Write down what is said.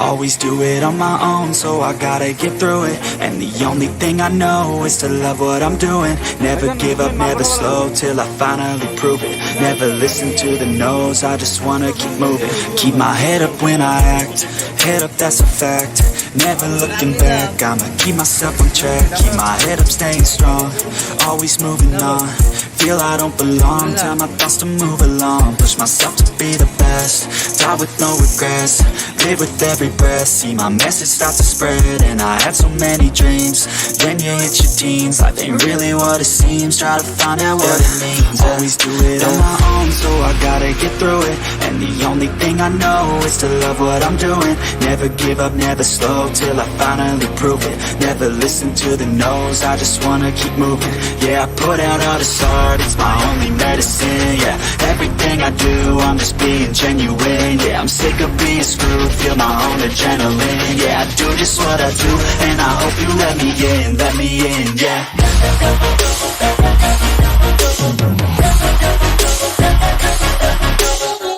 Always do it on my own, so I gotta get through it. And the only thing I know is to love what I'm doing. Never give up, never slow, till I finally prove it. Never listen to the no's, I just wanna keep moving. Keep my head up when I act, head up, that's a fact. Never looking back, I'ma keep myself on track. Keep my head up, staying strong, always moving on. Feel I don't belong, tell my thoughts to move along. Push myself to be the best, die with no regrets. Live with every breath, see my message start to spread. And I had so many dreams, then you hit your teens. Life ain't really what it seems, try to find out what it means. Always do it on my own, so I gotta get through it. And the only thing I know is to love what I'm doing. Never give up, never slow, till I finally prove it. Never listen to the no's, I just wanna keep moving. Yeah, I put out all this art, it's my only medicine. Yeah, everything I do, I'm just being genuine. Yeah, I'm sick of being screwed, feel my own adrenaline. Yeah, I do just what I do, and I hope you let me in, yeah.